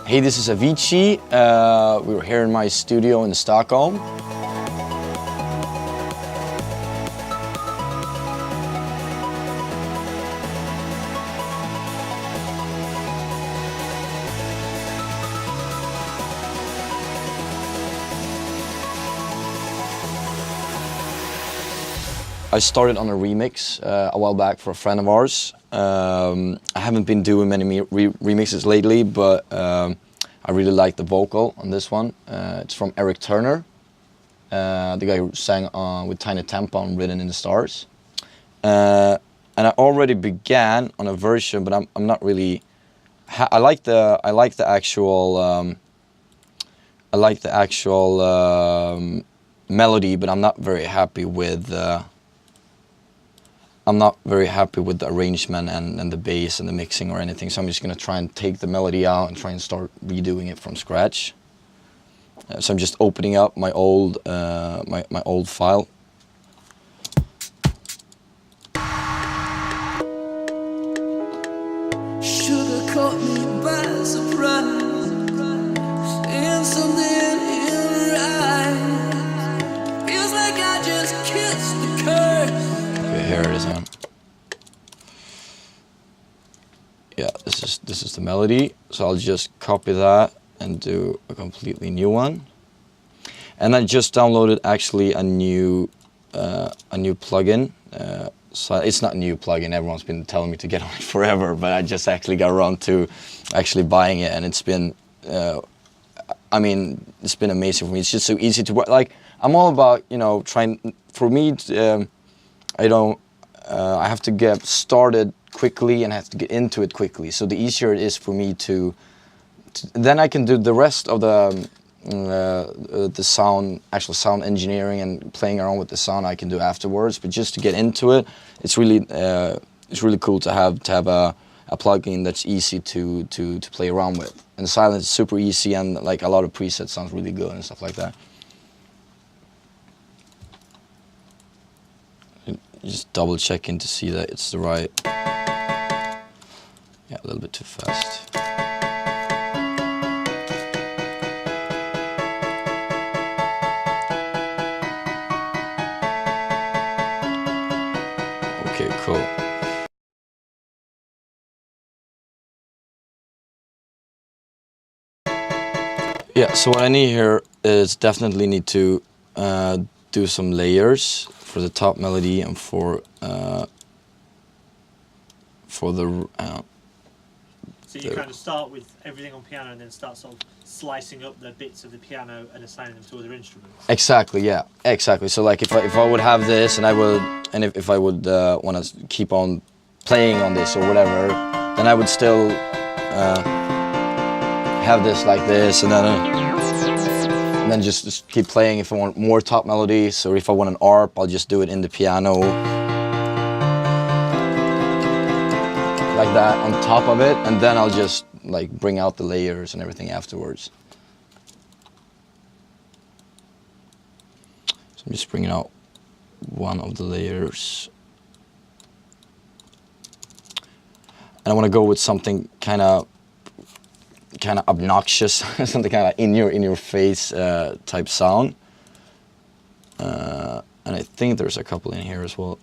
Hey, this is Avicii. We were here in my studio in Stockholm. I started on a remix a while back for a friend of ours. I haven't been doing many remixes lately, but I really like the vocal on this one. It's from Eric Turner, the guy who sang with Tiny Tempa on Written in the Stars. And I already began on a version, but I'm not really. I like the actual melody, but I'm not very happy with. I'm not very happy with the arrangement and the bass and the mixing or anything, so I'm just gonna try and take the melody out and try and start redoing it from scratch. So I'm just opening up my old my old file. Sugar caught me by surprise, seeing something in her eyes. Feels like I just kissed the curse. Okay, here it is. Yeah, this is the melody. So I'll just copy that and do a completely new one. And I just downloaded actually a new plugin. So it's not a new plugin. Everyone's been telling me to get on it forever, but I just actually got around to actually buying it, and it's been. I mean, it's been amazing for me. It's just so easy to work. Like, I'm all about, you know, trying. For me, I have to get started quickly and have to get into it quickly. So the easier it is for me to then I can do the rest of the actual sound engineering and playing around with the sound I can do afterwards. But just to get into it, it's really cool to have a plugin that's easy to play around with. And Silence is super easy, and like a lot of presets sounds really good and stuff like that. Just double checking to see that it's the right. Yeah, a little bit too fast. Okay, cool. Yeah, so what I need here is definitely need to do some layers for the top melody and for the. So you kind of start with everything on piano and then start sort of slicing up the bits of the piano and assigning them to other instruments. Exactly, yeah, exactly. So like if I would have this and if I would want to keep on playing on this or whatever, then I would still have this like this, and then just keep playing if I want more top melodies, or if I want an ARP, I'll just do it in the piano. Like that on top of it, and then I'll just like bring out the layers and everything afterwards. So I'm just bringing out one of the layers, and I want to go with something kind of obnoxious, something kind of in your face type sound. And I think there's a couple in here as well.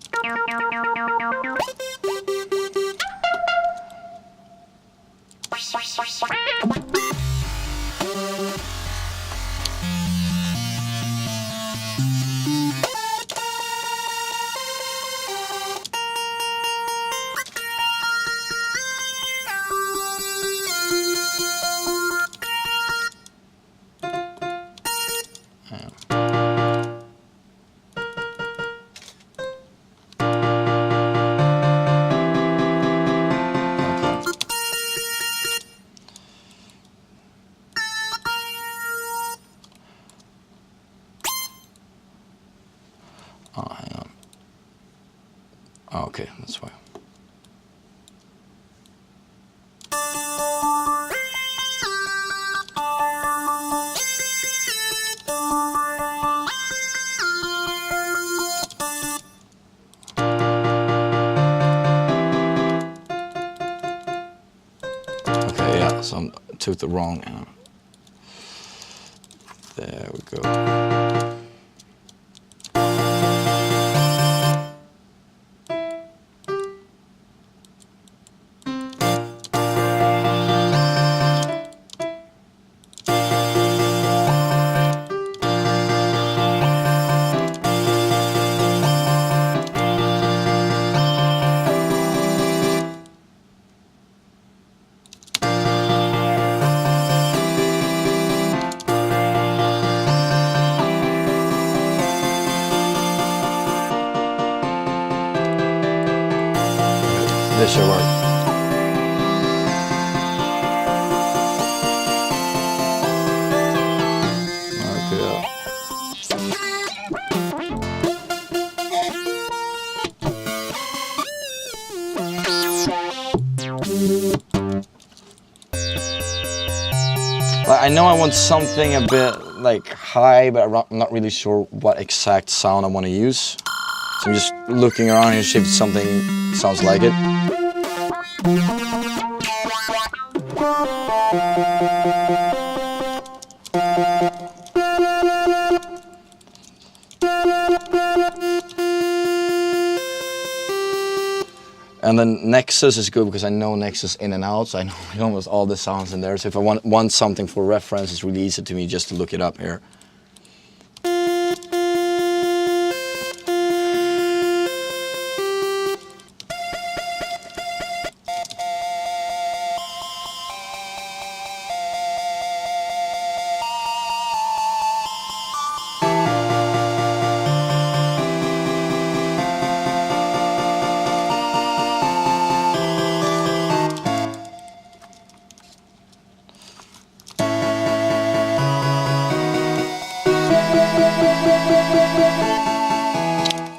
Oh, hang on. Oh, okay, that's why. Okay, yeah, so I'm took the wrong. There we go. This should work. Okay. Like, I know I want something a bit like high, but I'm not really sure what exact sound I want to use. So I'm just looking around here to see if something sounds like it. And then Nexus is good because I know Nexus in and out, so I know almost all the sounds in there. So if I want something for reference, it's really easy to me just to look it up here.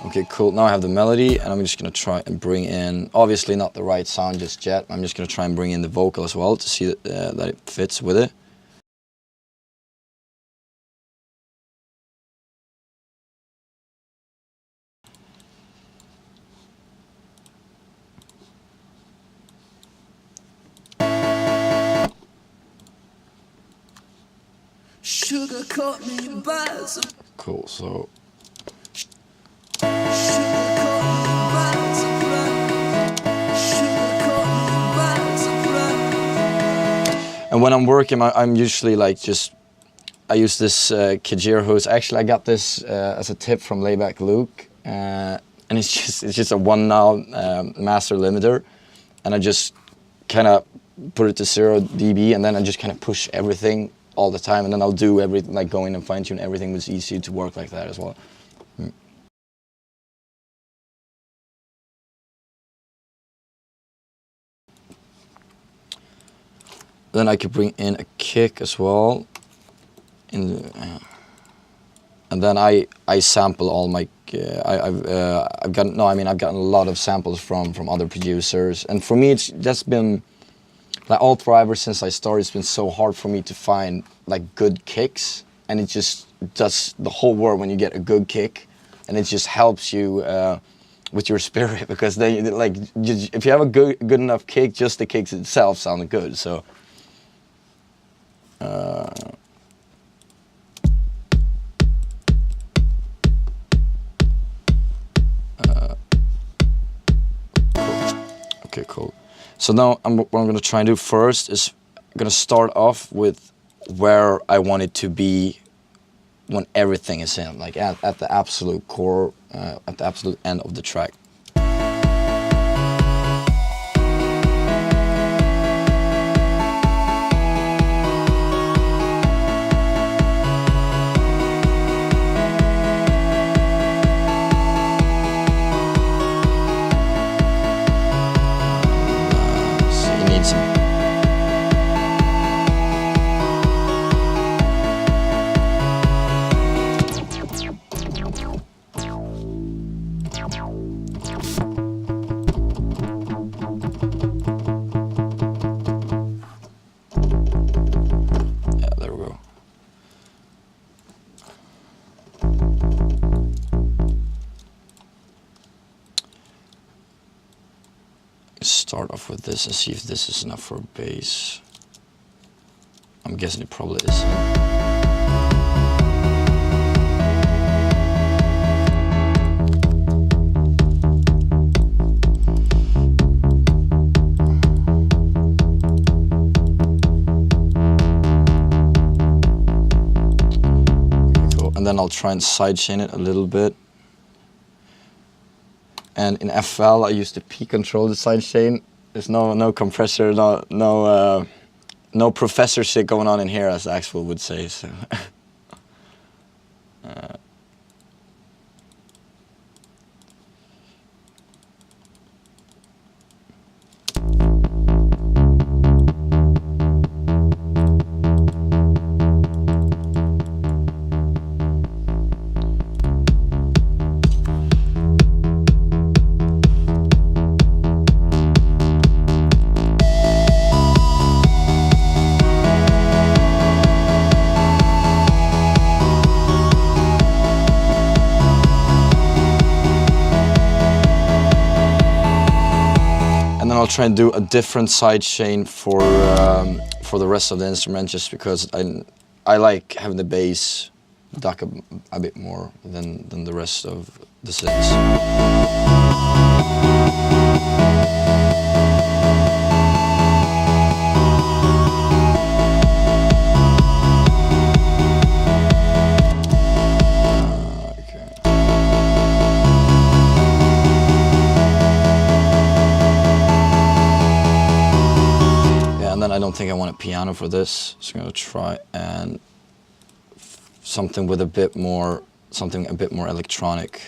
Okay, cool. Now I have the melody, and I'm just gonna try and bring in, obviously not the right sound just yet. I'm just gonna try and bring in the vocal as well to see that it fits with it. Sugar caught me by surprise. Cool, so and when I'm working, I'm usually like I use this Kajir hose. Actually, I got this as a tip from Layback Luke, and it's just a 1 master limiter, and I just kind of put it to 0 dB, and then I just kind of push everything all the time, and then I'll do everything, like go in and fine tune everything. It's easy to work like that as well. Then I could bring in a kick as well, and then I sample all my. I've gotten a lot of samples from other producers, and for me it's just been like all through ever since I started. It's been so hard for me to find like good kicks, and it just does the whole world when you get a good kick, and it just helps you with your spirit, because they like if you have a good enough kick, just the kicks itself sound good. So. Okay, cool. So now what I'm going to try and do first is I'm going to start off with where I want it to be when everything is in, like at the absolute core, at the absolute end of the track. Start off with this and see if this is enough for a bass. I'm guessing it probably is. And then I'll try and sidechain it a little bit. And in FL, I use the P control the sidechain. There's no compressor, no professor shit going on in here, as Axel would say. So. I'll try and do a different sidechain for the rest of the instrument, just because I like having the bass duck a bit more than the rest of the synths. I don't think I want a piano for this, so I'm going to try and something a bit more electronic.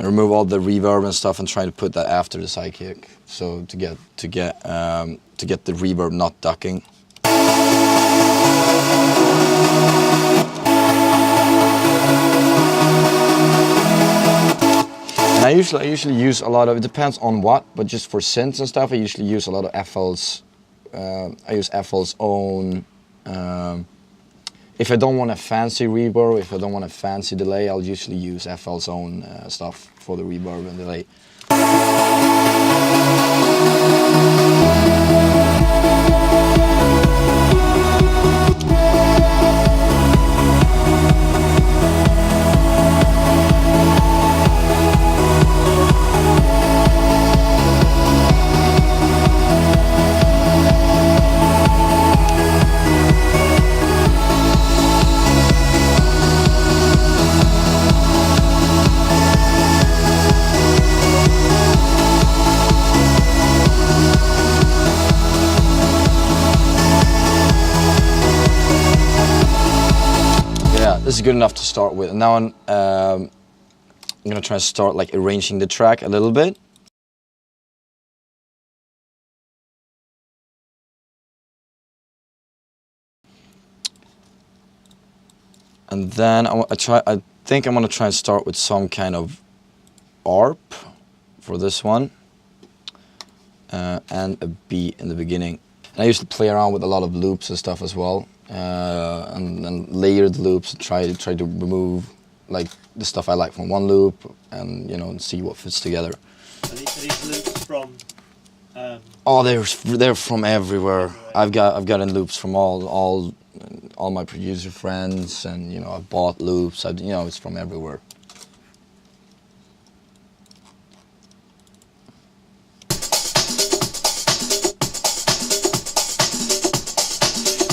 Remove all the reverb and stuff and try to put that after the sidekick, so to get the reverb not ducking. And I usually use a lot of, it depends on what, but just for synths and stuff I usually use a lot of FL's. I use FL's own. If I don't want a fancy reverb, if I don't want a fancy delay, I'll usually use FL's own stuff for the reverb and delay. This is good enough to start with. And now I'm gonna try to start like arranging the track a little bit. And then I think I'm gonna try and start with some kind of ARP for this one, and a beat in the beginning. And I used to play around with a lot of loops and stuff as well. And layered loops, try to remove like the stuff I like from one loop, and and see what fits together. Are these loops from? Oh, they're from everywhere. I've gotten loops from all my producer friends, and I've bought loops. It's from everywhere.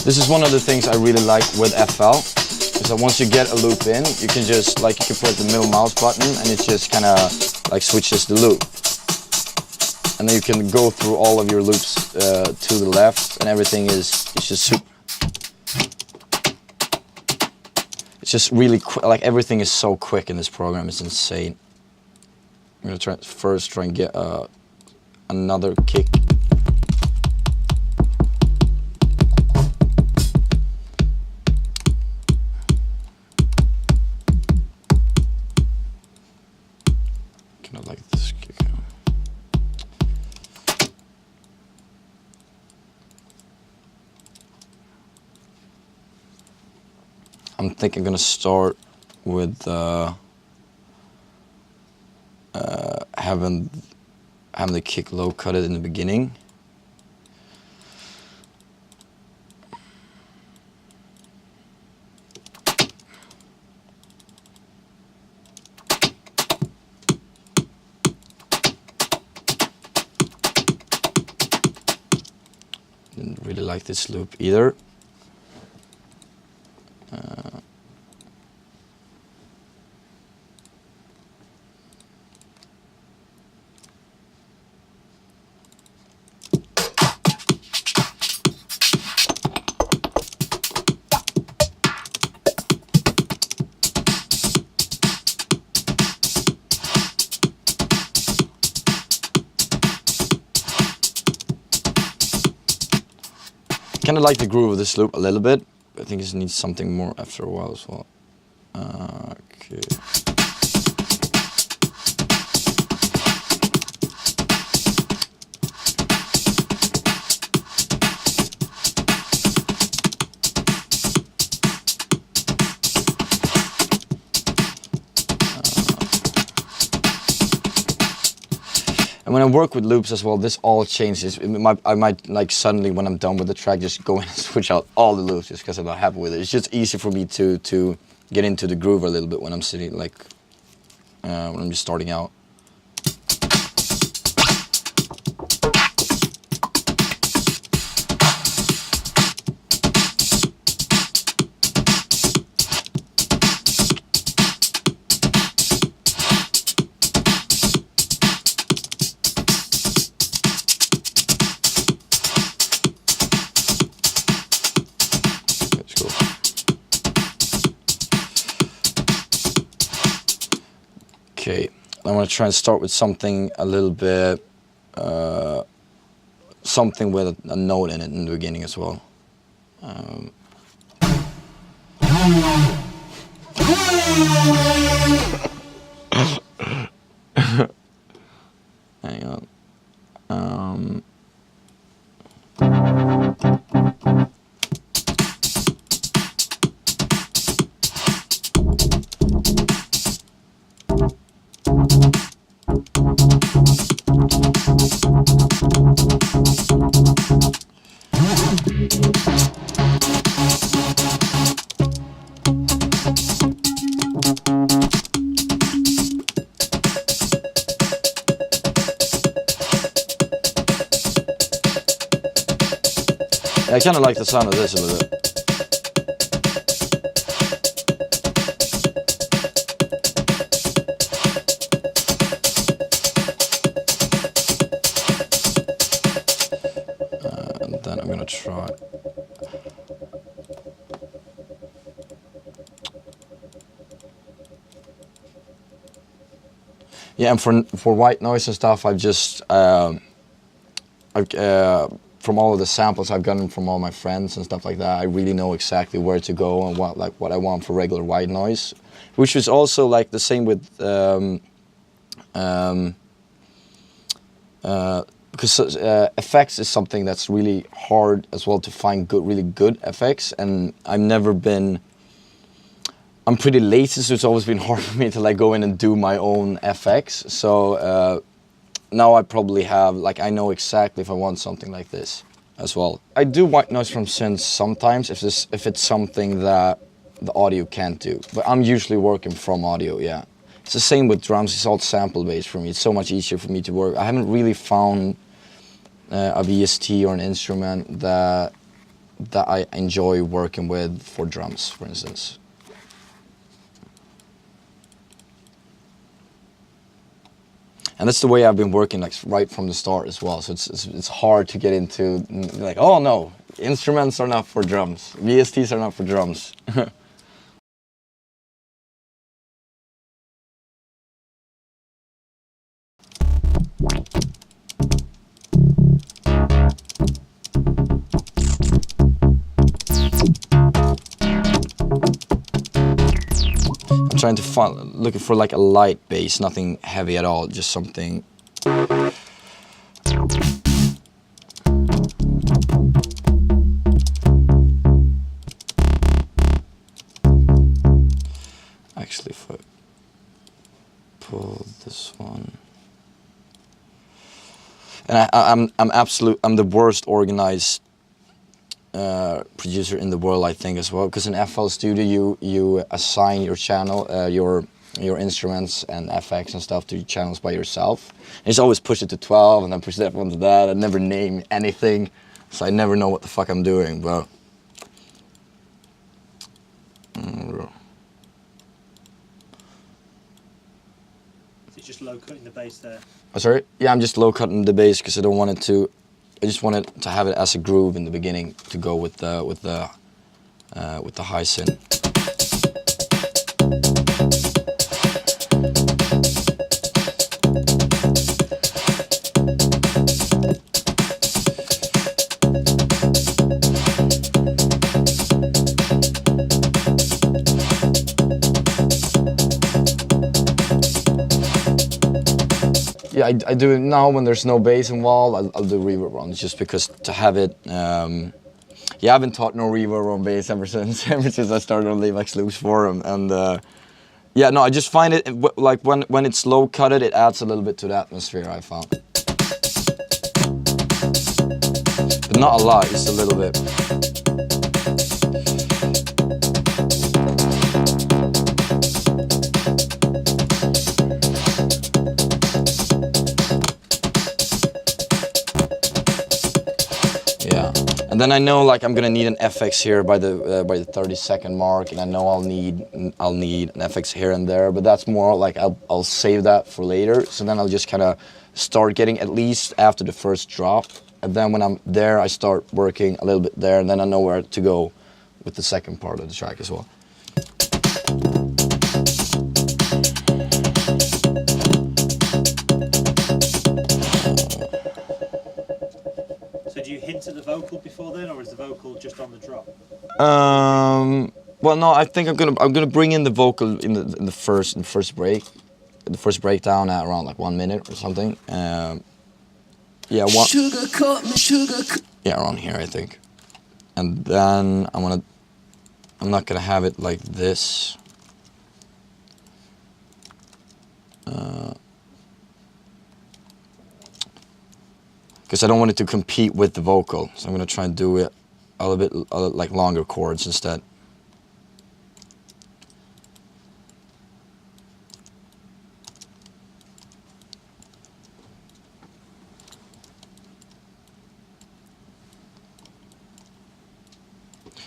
This is one of the things I really like with FL, is that once you get a loop in, you can just you can put the middle mouse button and it just kind of like switches the loop. and then you can go through all of your loops to the left, and everything is just super. It's just really quick. Like everything is so quick in this program. It's insane. I'm gonna try and get another kick. Kind of like this kick. I'm thinking I'm gonna start with having the kick low cut it in the beginning. Didn't really like this loop either. Kind of like the groove of this loop a little bit. I think it needs something more after a while as well. Okay. And when I work with loops as well, this all changes. I might like suddenly when I'm done with the track just go in and switch out all the loops just because I'm not happy with it. It's just easy for me to get into the groove a little bit when I'm sitting when I'm just starting out. Okay, I want to try and start with something a little bit, something with a note in it in the beginning as well. Hang on. I kind of like the sound of this a little bit. And then I'm gonna try. Yeah, and for white noise and stuff, I've just from all of the samples I've gotten from all my friends and stuff like that, I really know exactly where to go and what I want for regular white noise, which is also like the same with because effects is something that's really hard as well to find really good effects, and I'm pretty lazy, so it's always been hard for me to like go in and do my own FX. So now I probably have, like, I know exactly if I want something like this as well. I do white noise from synths sometimes if it's something that the audio can't do, but I'm usually working from audio. Yeah, it's the same with drums. It's all sample based for me. It's so much easier for me to work. I haven't really found a VST or an instrument that I enjoy working with for drums, for instance. And that's the way I've been working, like right from the start as well. So it's hard to get into like, oh no, instruments are not for drums, VSTs are not for drums. I'm trying to find, looking for like a light bass, nothing heavy at all, just something. Actually, if I pull this one, and I'm the worst organized producer in the world, I think, as well, because in FL Studio you assign your channel, your instruments and FX and stuff to your channels by yourself. And just always push it to 12 and then push that one to that. I never name anything, so I never know what the fuck I'm doing. But It's just low cutting the bass there. oh, sorry, yeah, I'm just low cutting the bass because I don't want it to. I just wanted to have it as a groove in the beginning to go with the high synth. Yeah, I do it now when there's no bass involved. I'll do reverb runs just because to have it. Yeah, I've been taught no reverb on bass ever since I started on Levax Loops Forum, and yeah, no, I just find it like when it's low cutted, it adds a little bit to the atmosphere, I found, but not a lot, just a little bit. Yeah, and then I know like I'm gonna need an FX here by the 30-second mark, and I know I'll need an FX here and there, but that's more like I'll save that for later. So then I'll just kind of start getting at least after the first drop, and then when I'm there, I start working a little bit there, and then I know where to go with the second part of the track as well. So do you hint at the vocal before then, or is the vocal just on the drop? Well, no, I think I'm gonna bring in the vocal in the first break, the first breakdown at around like 1 minute or something. Yeah, one. Yeah, around here I think, and then I'm not gonna have it like this. Because I don't want it to compete with the vocal, so I'm gonna try and do it a little bit like longer chords instead.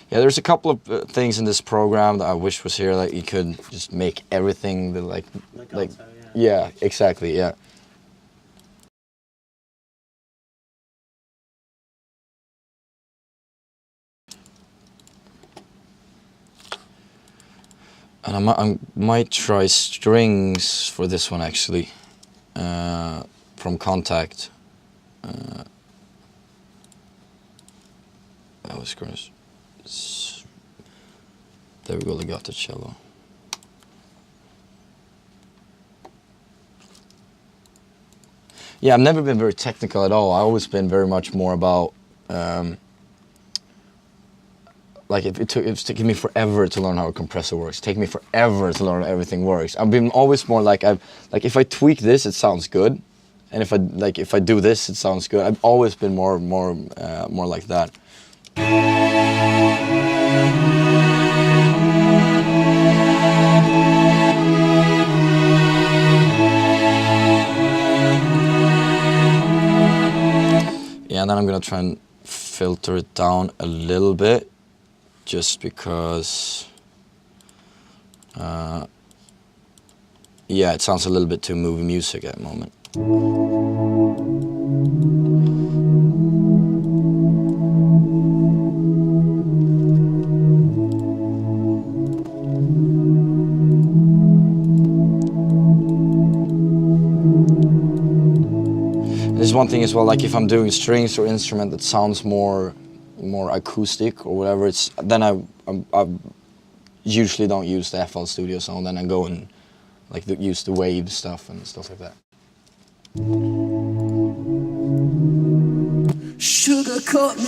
Yeah, there's a couple of things in this program that I wish was here, like you could just make everything that like yeah, exactly, yeah. And I might try strings for this one actually, from Contact. That was gross. There we go, legato cello. Yeah, I've never been very technical at all. I've always been very much more about, like it's taking me forever to learn how a compressor works. It's taking me forever to learn how everything works. I've been always more like if I tweak this, it sounds good, and if I do this, it sounds good. I've always been more like that. Yeah, and then I'm gonna try and filter it down a little bit, just because, yeah, it sounds a little bit too movie music at the moment. There's one thing as well, like if I'm doing strings or instrument that sounds more acoustic or whatever, it's then I usually don't use the FL Studio Sound. Then I go and like use the wave stuff and stuff like that. Sugar coat me.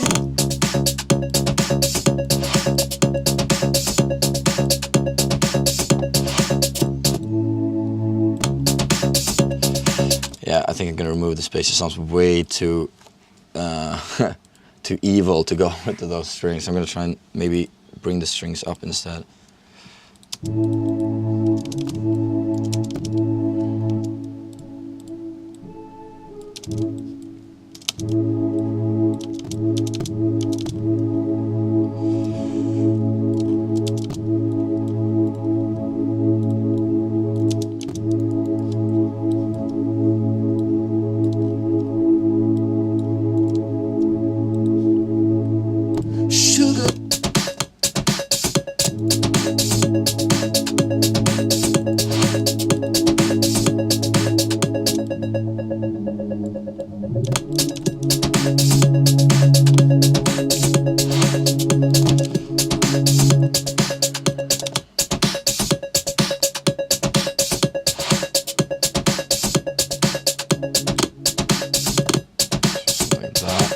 Yeah, I think I'm gonna remove the space. It sounds way too too evil to go with those strings. I'm gonna try and maybe bring the strings up instead. Sugar. Like that.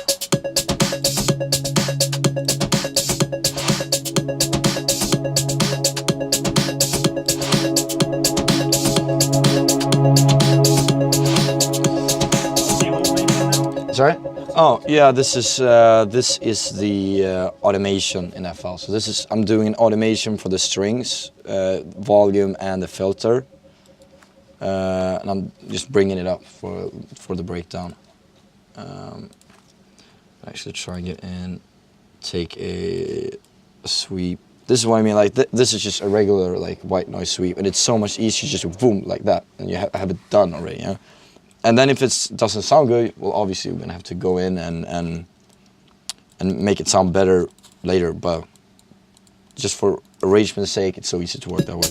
Sorry? Oh yeah, this is the automation in FL. So this is I'm doing an automation for the strings, volume, and the filter, and I'm just bringing it up for the breakdown. Actually, try and get in, take a sweep. This is what I mean. Like this is just a regular like white noise sweep, and it's so much easier just to boom like that, and you have it done already. Yeah. And then if it doesn't sound good, well, obviously we're gonna have to go in and make it sound better later. But just for arrangement's sake, it's so easy to work that way.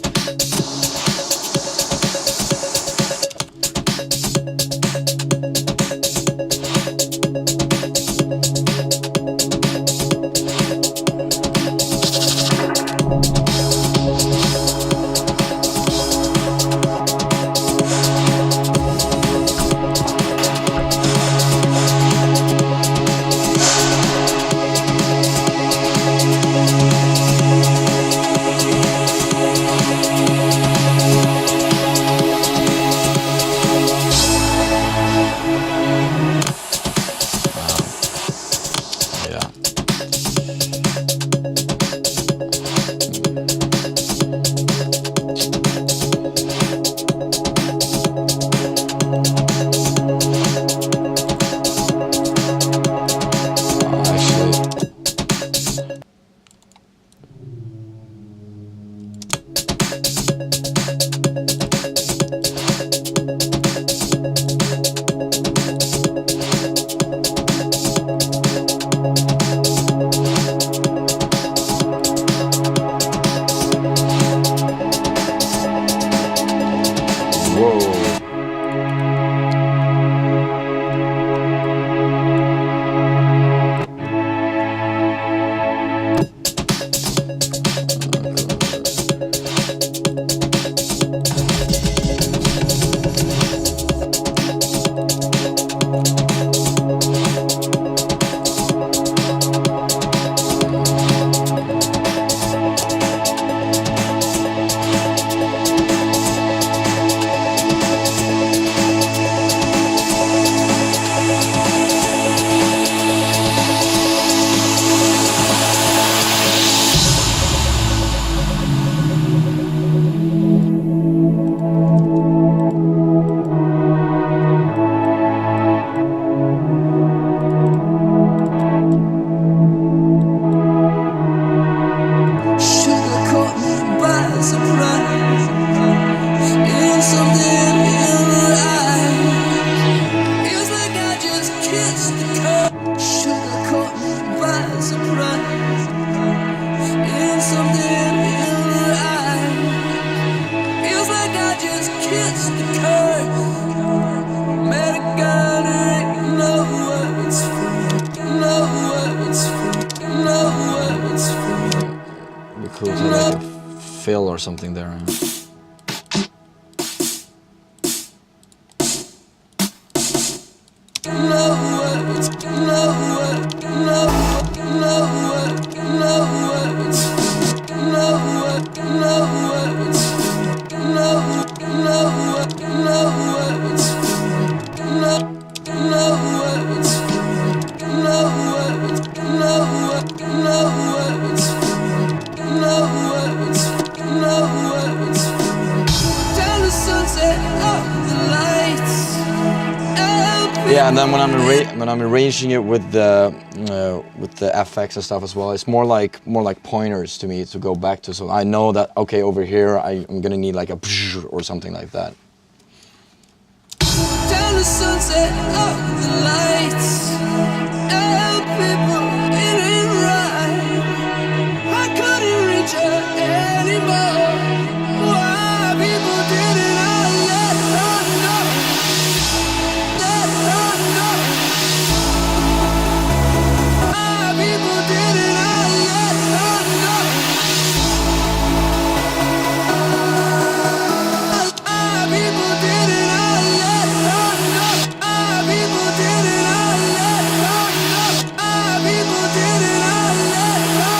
kiss the curse. Met a girl who ain't no words for, no words for, no words for. It'd be cool to have like a fill or something there. No words, no words, no words, no words, no words, no words, no words, no words, no words, no no words, no words, no words, no words, no words, no words. Down the sunset of the lights. Yeah, and then when I'm arranging it with the FX and stuff as well, it's more like pointers to me to go back to. So I know that okay, over here I'm gonna need like a or something like that. Down the sunset of the lights, and people didn't ride. I couldn't reach her anymore. Why people didn't I let her know? Let her know. Why people didn't I let her know? Why people didn't I let her know? Why people didn't I let her know? Why people didn't I let her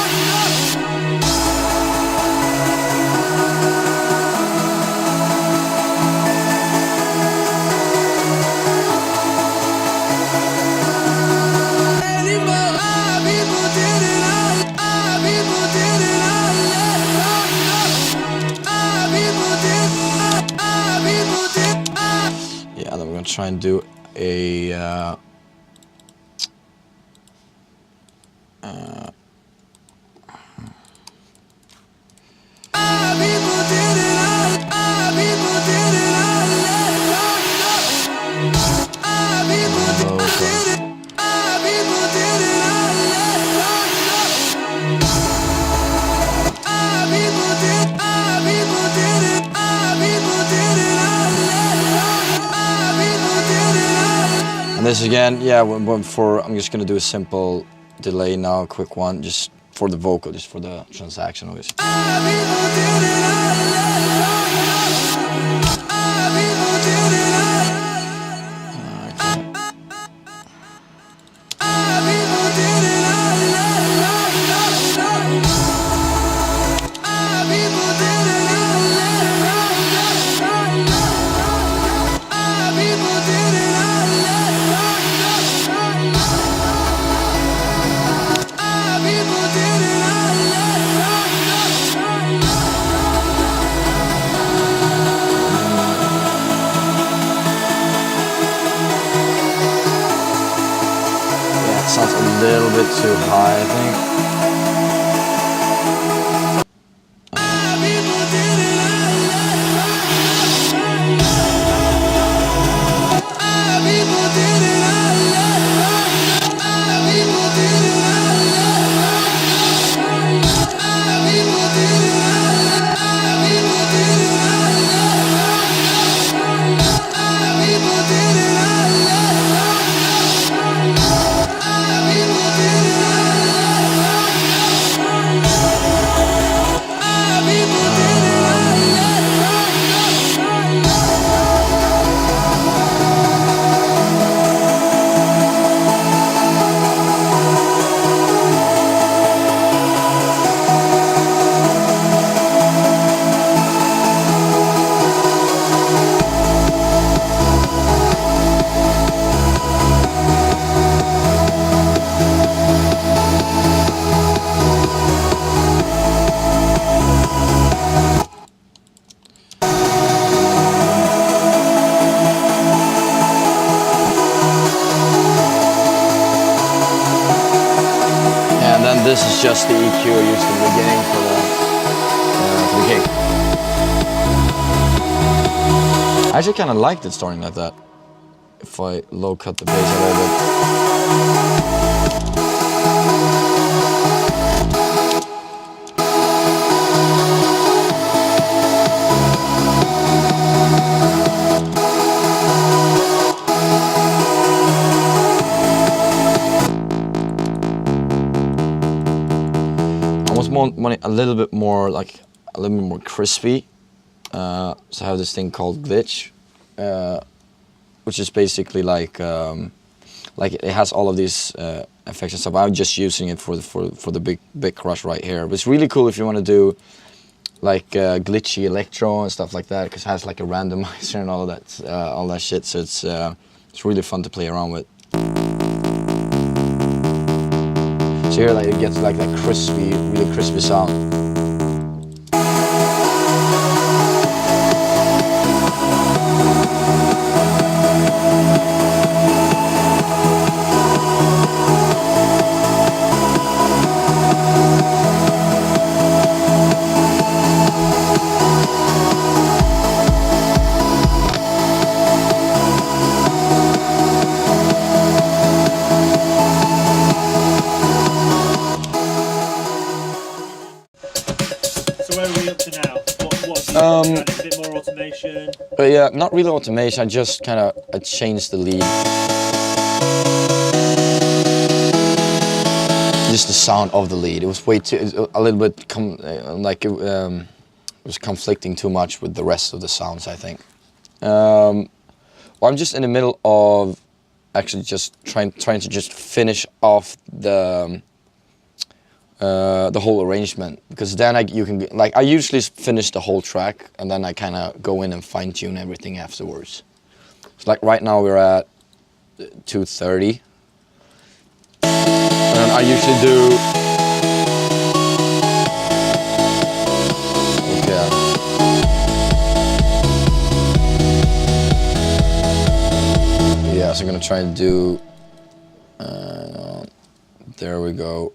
anymore? Why people didn't I? Why people didn't I let her know? Why people did? Why people did? Yeah, then we're gonna try and do a. Why people didn't I? Why people didn't I let her know? Why people didn't? Why people didn't I let her know? Why people did? Why people didn't? Why people didn't I let her know? Why people didn't I? And this again, yeah. I'm just gonna do a simple delay now, a quick one, just for the vocal, just for the transaction, obviously. Why people didn't I let her know? Why people didn't I? Why people didn't I let her know? Why people didn't I let her know? Why people didn't I let her know? Why people didn't I let her know? Yeah, it sounds a little bit too high, I think. Why people didn't I let her know? Why people didn't I let her know? Why people didn't I let her know? Why people didn't I let? Why people didn't I let her know? Why people didn't I let her know? Why people didn't I let her know? Why people didn't I let her know? Yeah, and then this is just the EQ I used in the beginning for the gig. I actually kind of liked it starting like that. If I low cut the bass a little bit. want it a little bit more like a little bit more crispy. So I have this thing called glitch, which is basically like it has all of these effects and stuff. I'm just using it for the big crush right here. But it's really cool if you want to do like glitchy electro and stuff like that, because it has like a randomizer and all that shit. So it's really fun to play around with. So here, like, it gets like that crispy, really crispy sound. A bit more automation. But yeah, not really automation. I just kind of changed the lead. Just the sound of the lead. It was way too a little bit it was conflicting too much with the rest of the sounds, I think. Well, I'm just in the middle of actually just trying to just finish off the whole arrangement, because then you can, like, I usually finish the whole track and then I kind of go in and fine tune everything afterwards. So like right now we're at 2:30, and I usually do. Okay. Yeah, so I'm gonna try and do. There we go.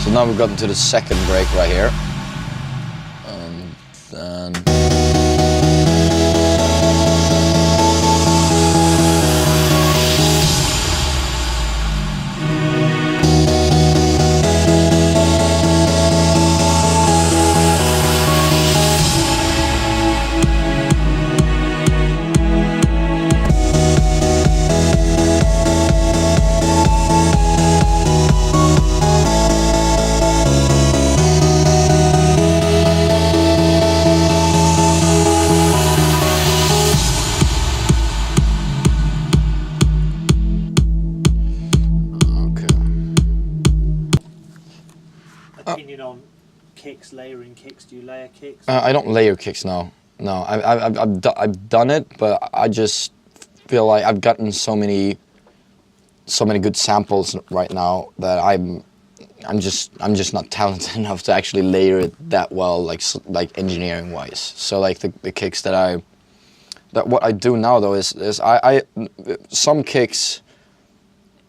So now we've gotten to the second break right here. And then... Opinion on kicks, layering kicks? Do you layer kicks? I don't layer kicks now. No, I've done it, but I just feel like I've gotten so many good samples right now that I'm just not talented enough to actually layer it that well, like engineering wise. So like the kicks that what I do now though is some kicks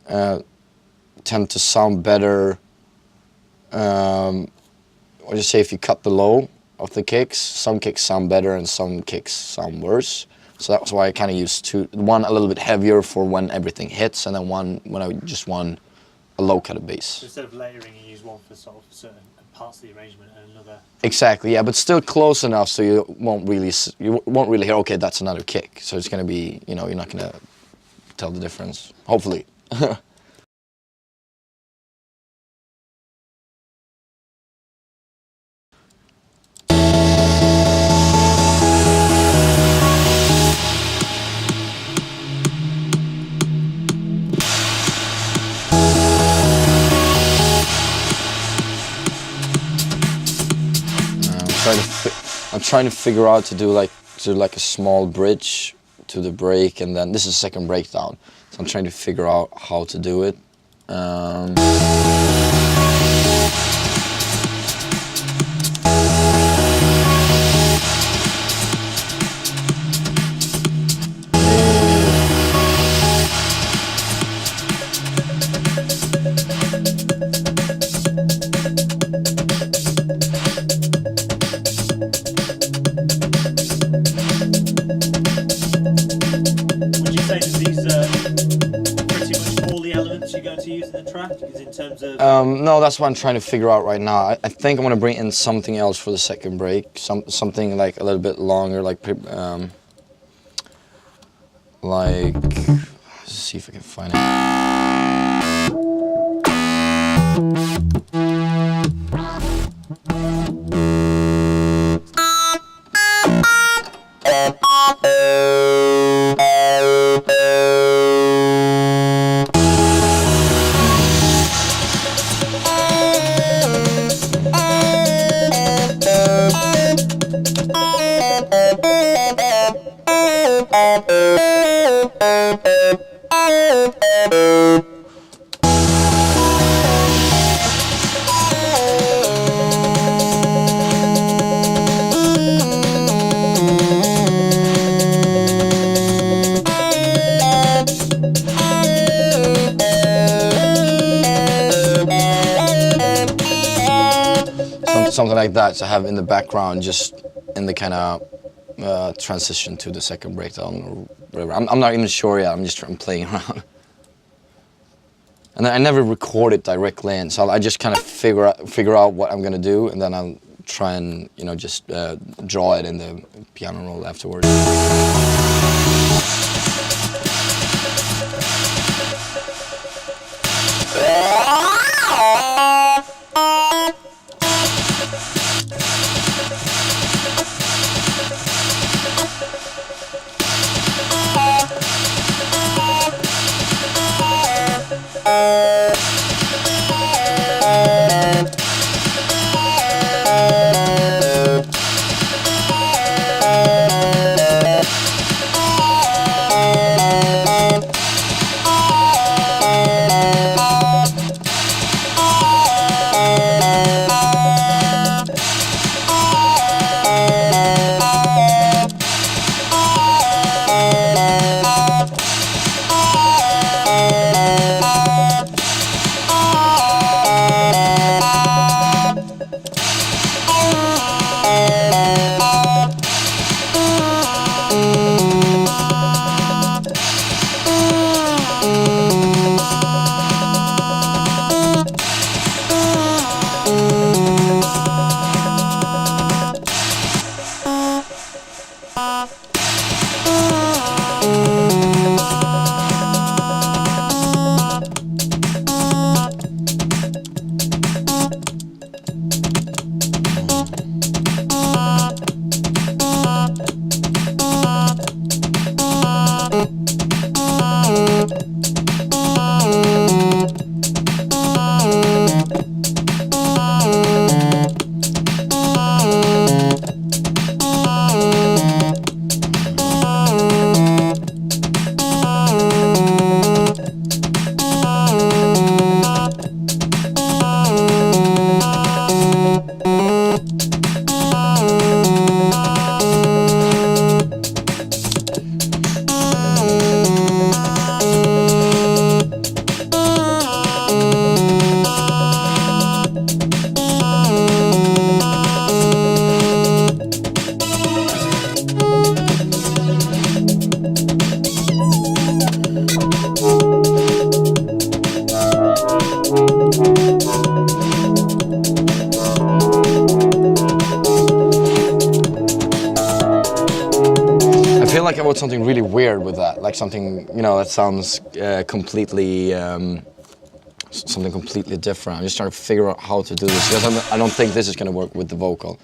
tend to sound better. Or just say if you cut the low of the kicks, some kicks sound better and some kicks sound worse. So that's why I kind of use one a little bit heavier for when everything hits, and then one when I just want a low cut of bass. So instead of layering, you use one for sort of certain parts of the arrangement and another. Exactly, yeah, but still close enough so you won't really hear. Okay, that's another kick. So it's gonna be, you're not gonna tell the difference. Hopefully. I'm trying to figure out to do like a small bridge to the break, and then this is second breakdown. So I'm trying to figure out how to do it. Would you say that these are pretty much all the elements you're going to use in the track? Is in terms of? No, that's what I'm trying to figure out right now. I think I'm gonna bring in something else for the second break. Something like a little bit longer, like, let's see if I can find it. Something like that to have in the background, just in the kind of transition to the second breakdown or whatever. I'm not even sure yet. I'm playing around. And I never record it directly in, so I just kind of figure out what I'm gonna do, and then I'll try and just draw it in the piano roll afterwards. Like I wrote something really weird with that, like something that sounds completely something completely different. I'm just trying to figure out how to do this because I don't think this is going to work with the vocal.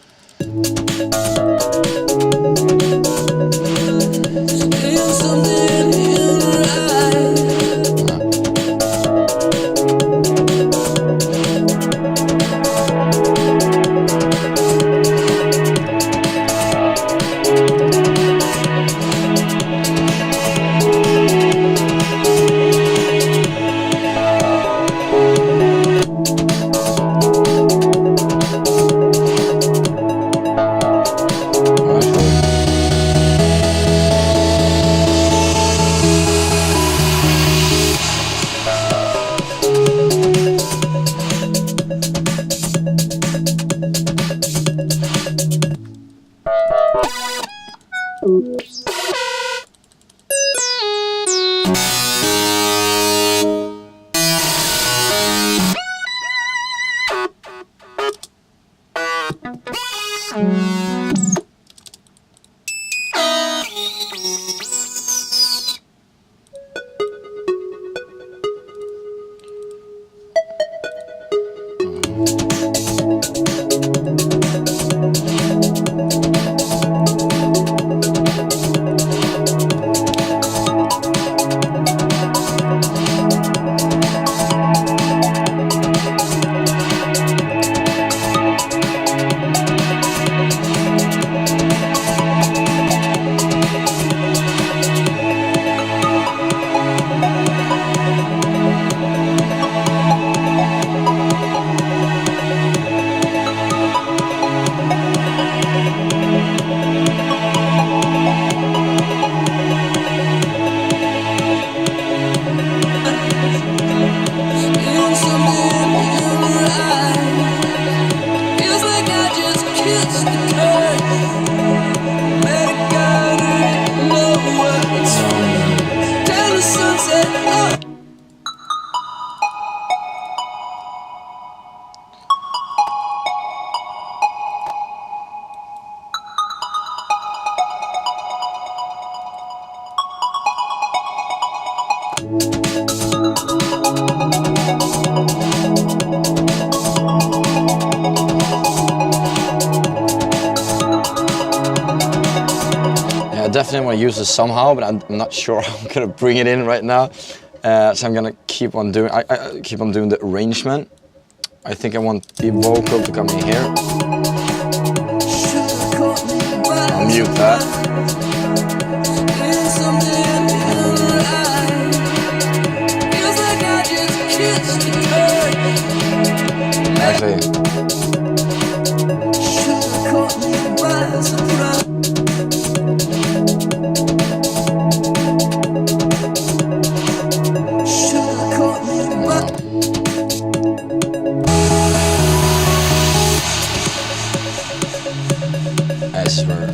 Yeah, I definitely want to use this somehow, but I'm not sure how I'm gonna bring it in right now. So I'm gonna keep on doing. I keep on doing the arrangement. I think I want the vocal to come in here. I'll mute that. Actually. I swear.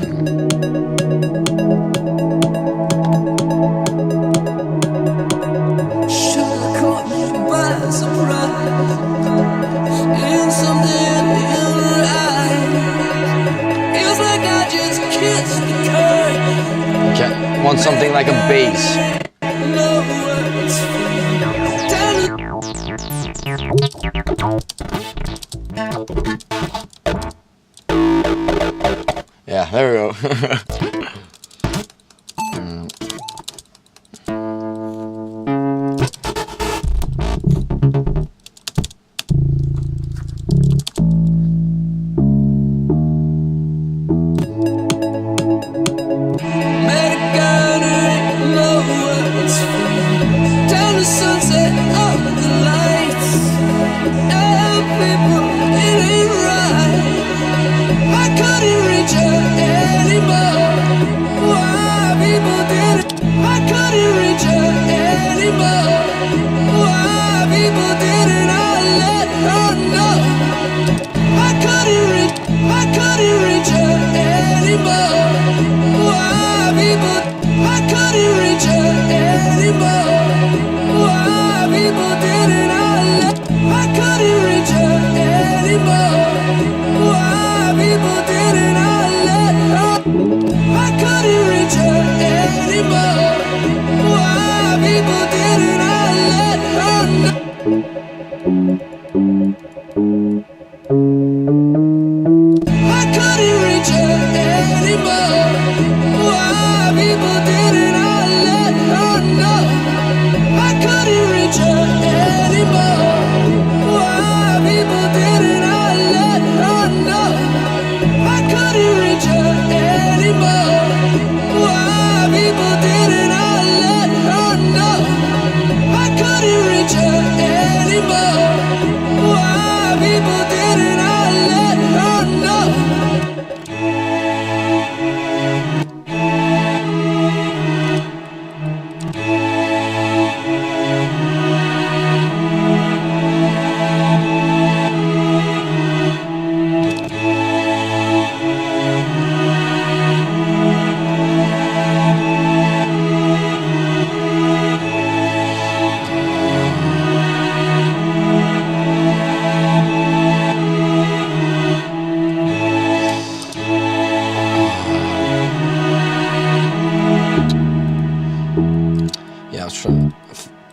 Okay, want something like a bass. Yeah, there we go.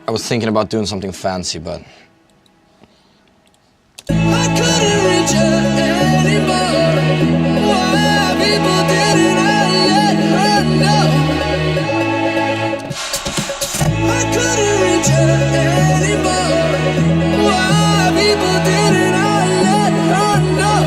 I was thinking about doing something fancy, but I couldn't reach her anymore. Why people didn't I let her know? I couldn't reach her anymore. Why people didn't I let her know?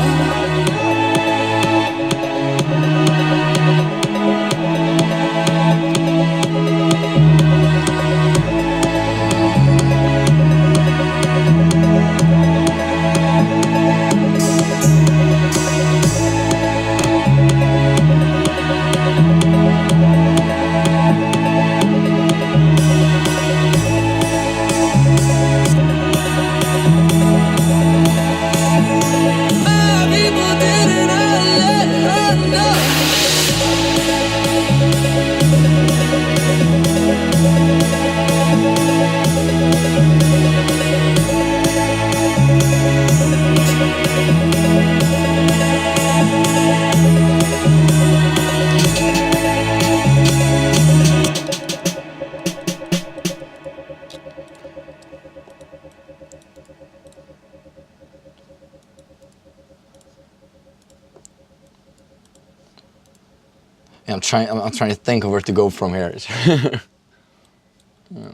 Yeah, I'm trying to think of where to go from here. Yeah.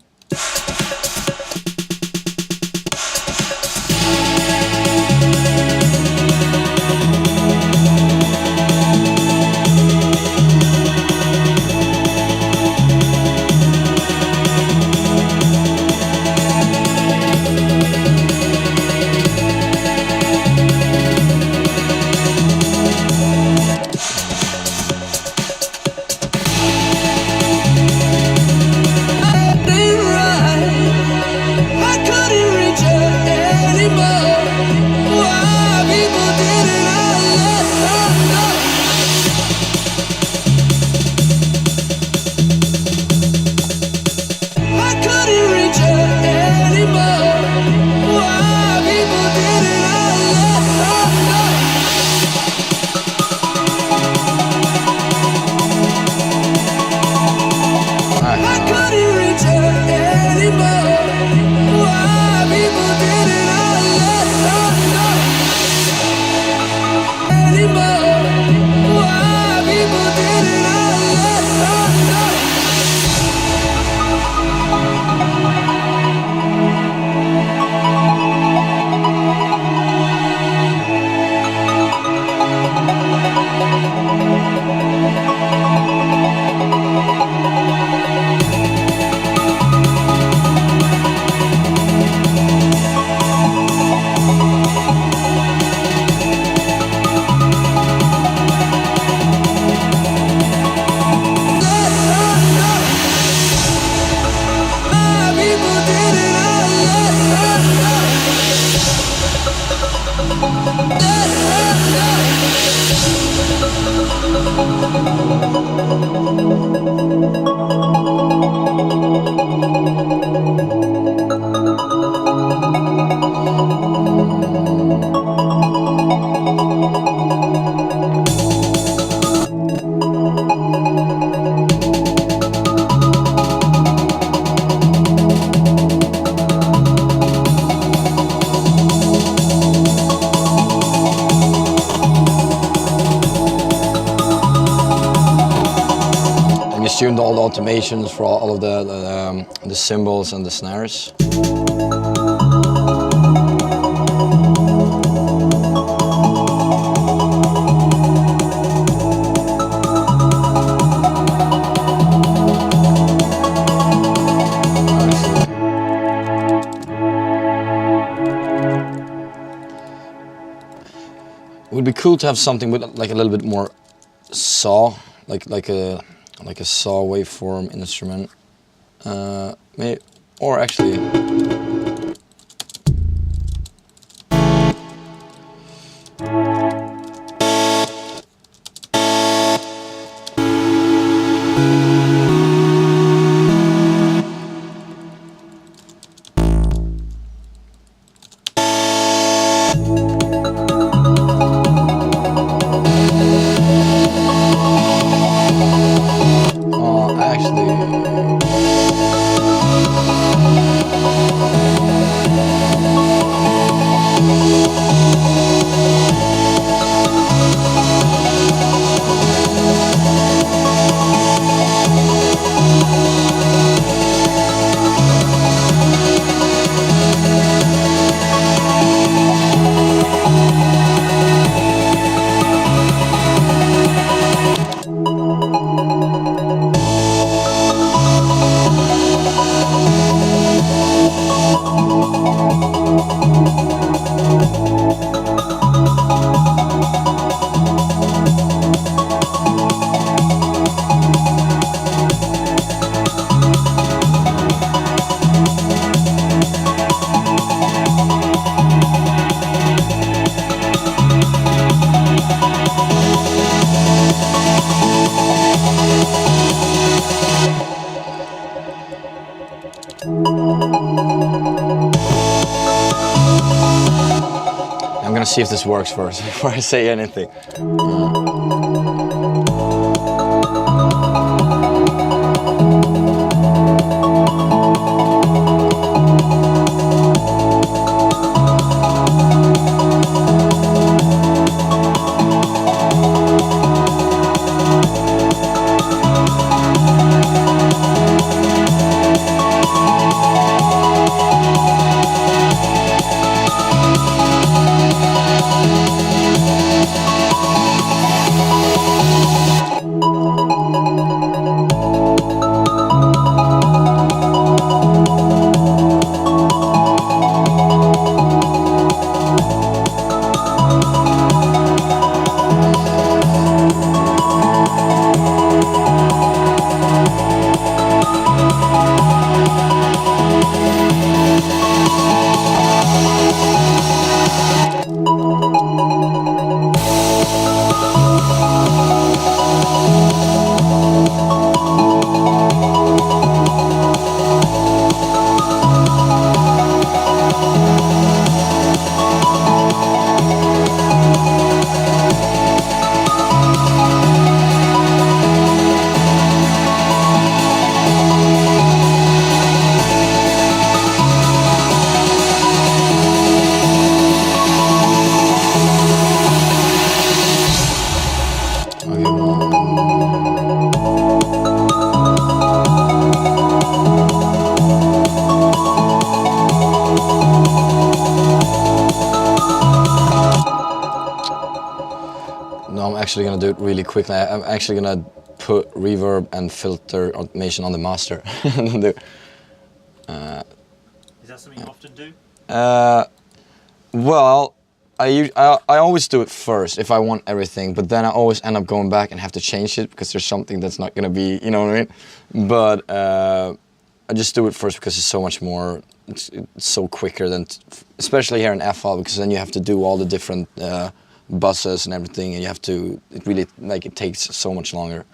Tuned all the automations for all of the cymbals and the snares. It would be cool to have something with like a little bit more saw, like a saw waveform instrument, maybe, or actually, I'm gonna see if this works first before I say anything. actually gonna do it really quickly. I'm actually gonna put reverb and filter automation on the master. And then Is that something you often do? Well, I always do it first if I want everything, but then I always end up going back and have to change it because there's something that's not gonna be, you know what I mean? But I just do it first because it's so much more, it's so quicker than, especially here in FL, because then you have to do all the different buses and everything, and you have to, it really, like, it takes so much longer.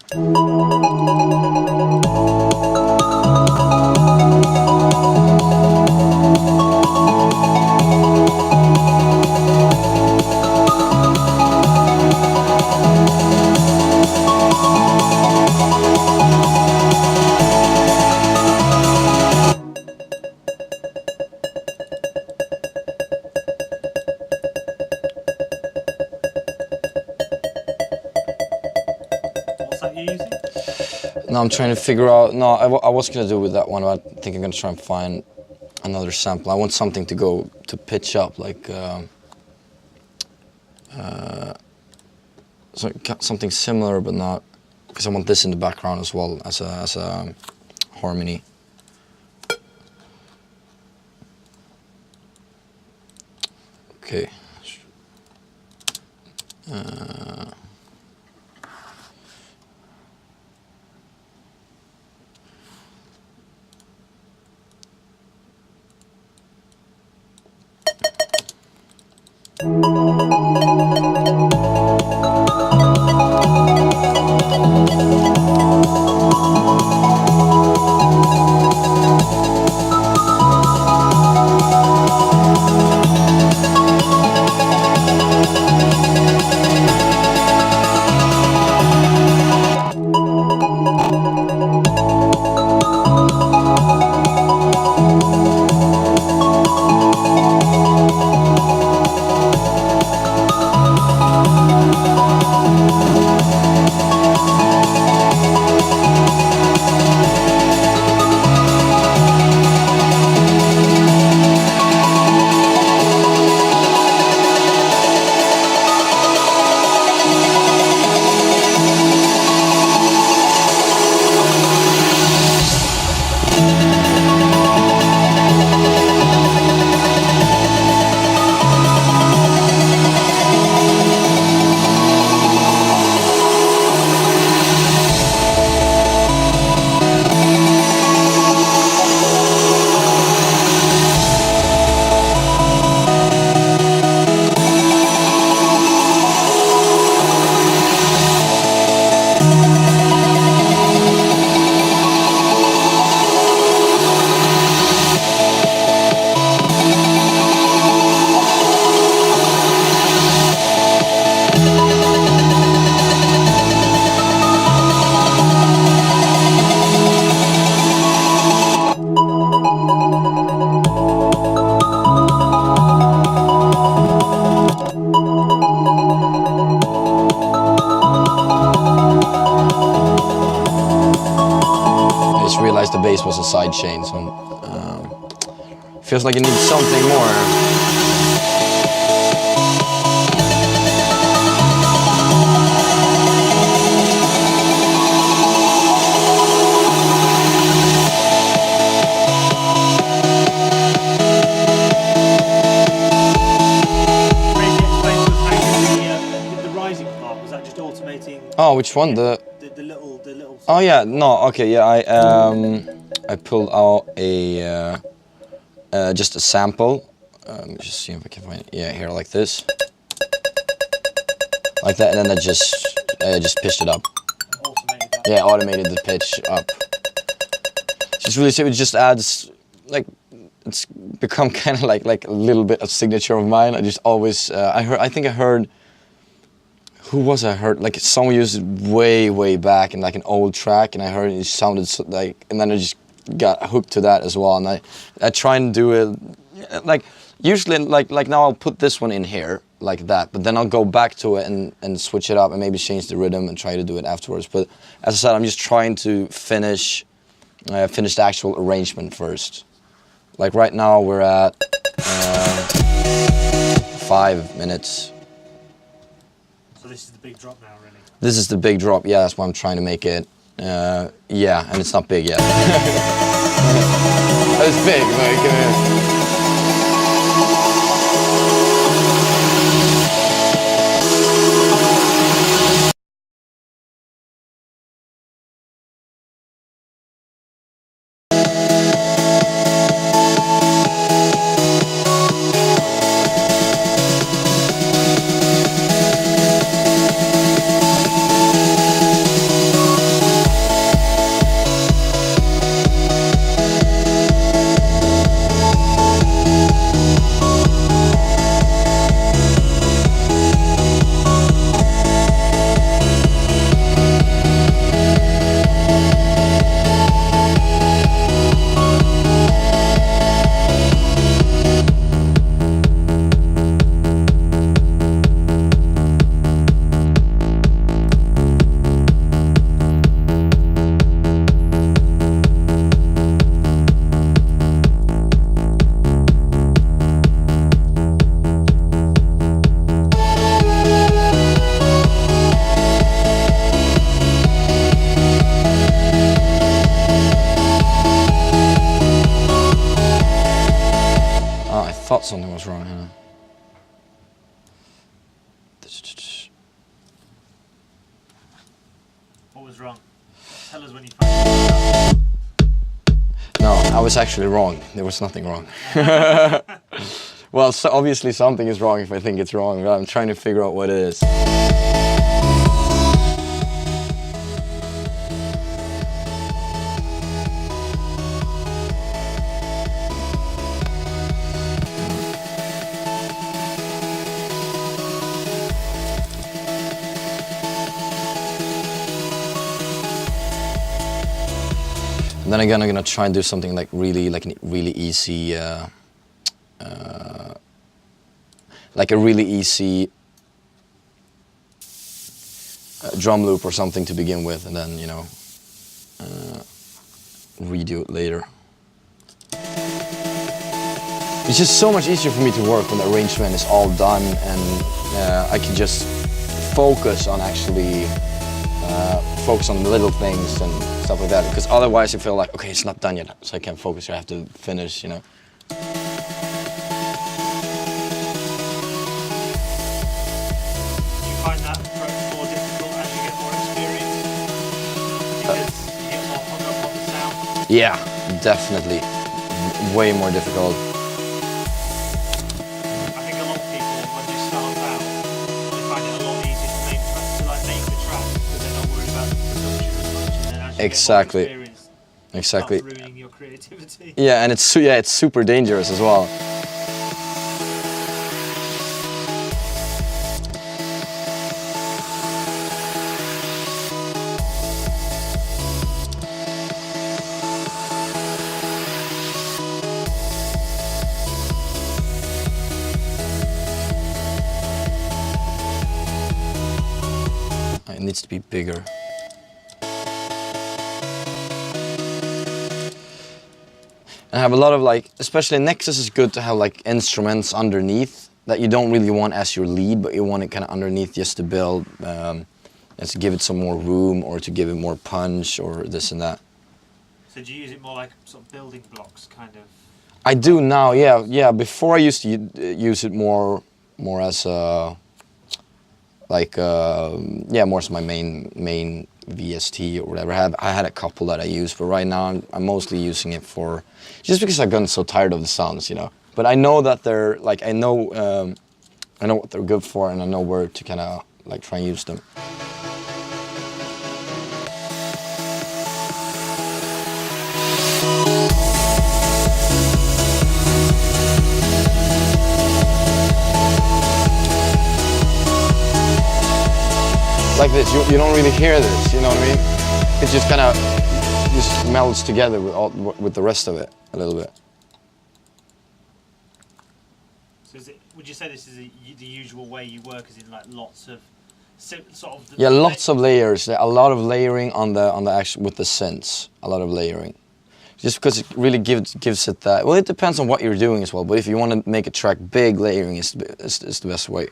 What's that you're using? No, I'm trying to figure out, no, I was gonna do with that one, but I think I'm gonna try and find another sample. I want something to go, to pitch up, like, so something similar, but not, because I want this in the background as well as a harmony. Okay. I just realized the bass was a side chain, so feels like it needs something more. Maybe explain to us how you did the rising part. Was that just automating Oh, which one? the little? Oh yeah, no, okay, yeah, I pulled out a just a sample. Let me just see if I can find it. Yeah, here, like this, like that, and then I just pitched it up. Automated that. Yeah, automated the pitch up. Just really, it just adds, like, it's become kind of like a little bit of signature of mine. I just always, I think I heard. Who was I heard? Like someone used it way back in like an old track, and I heard it sounded so, like, and then I just got hooked to that as well. And I try and do it like usually like now I'll put this one in here like that, but then I'll go back to it and switch it up and maybe change the rhythm and try to do it afterwards. But as I said, I'm just trying to finish the actual arrangement first. Like right now we're at 5 minutes. So this is the big drop now, really. This is the big drop. Yeah, that's why I'm trying to make it. Yeah, and it's not big yet. It's big, but thought something was wrong, huh? What was wrong? Tell us when you find No, I was actually wrong. There was nothing wrong. Well, so obviously something is wrong if I think it's wrong, but I'm trying to figure out what it is. And then again, I'm gonna try and do something like really easy, like a really easy drum loop or something to begin with, and then, you know, redo it later. It's just so much easier for me to work when the arrangement is all done, and I can just focus on actually focus on the little things and stuff like that, because otherwise I feel like, okay, it's not done yet, so I can't focus, I have to finish, you know. Do you find that approach more difficult as you get more experience? Because you get more hung up on the sound? Yeah, definitely. Way more difficult. I think a lot of people, when they start out, they find it a lot easier to make the track, because they're not worried about the production as much, and then as you Exactly. get more experience, Exactly. it starts ruining your creativity. Yeah, and it's super dangerous as well. It needs to be bigger. And I have a lot of, like, especially Nexus is good to have like instruments underneath that you don't really want as your lead, but you want it kind of underneath just to build, just to give it some more room or to give it more punch or this and that. So do you use it more like sort of building blocks, kind of? I do now, yeah. Before I used to use it more as a, like, yeah, more as my main VST or whatever. I had a couple that I used, but right now I'm mostly using it for, just because I've gotten so tired of the sounds, you know. But I know that they're, like, I know what they're good for, and I know where to kind of, like, try and use them. Like this, you don't really hear this, you know what I mean? It just kind of just melds together with the rest of it a little bit. So would you say this is the usual way you work, as in like lots of sort of? Yeah, lots of layers. A lot of layering on the actual with the synths. A lot of layering, just because it really gives it that. Well, it depends on what you're doing as well. But if you want to make a track big, layering is the best way.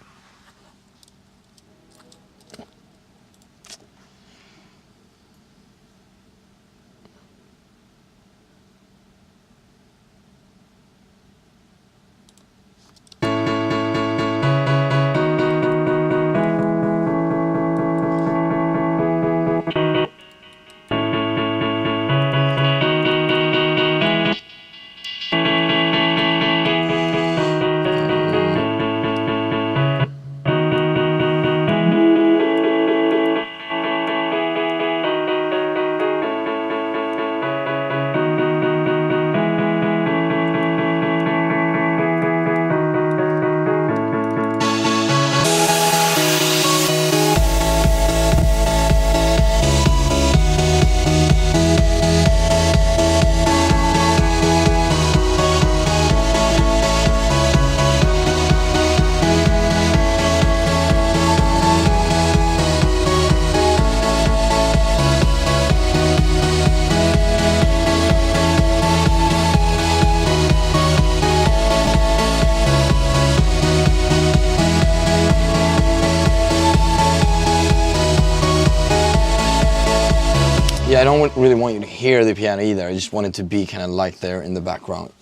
Yeah, I don't really want you to hear the piano either. I just want it to be kind of like there in the background.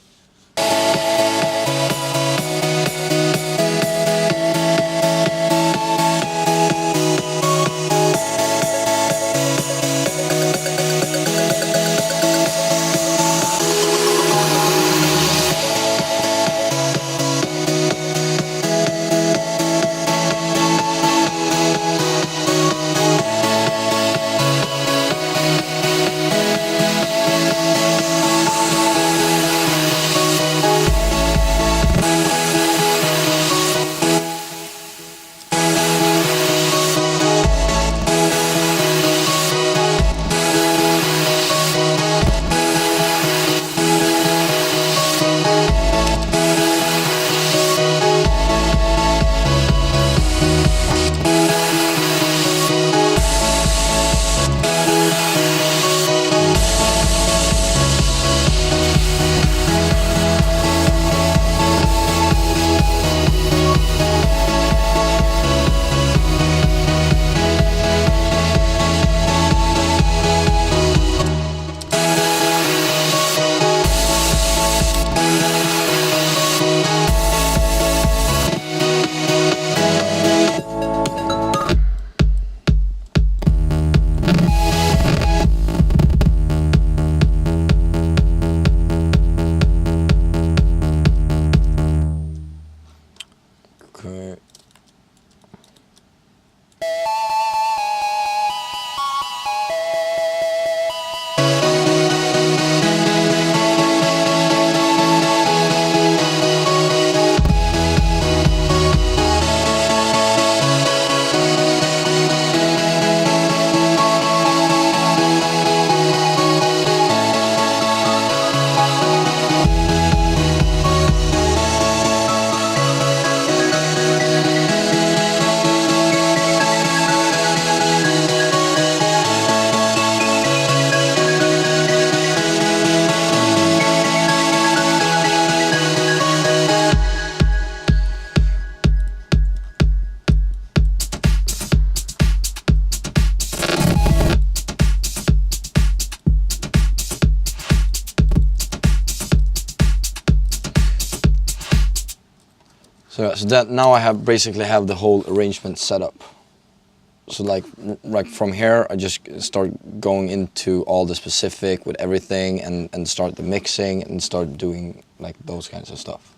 Okay. So that now I have basically have the whole arrangement set up. So like from here, I just start going into all the specific with everything and start the mixing and start doing like those kinds of stuff.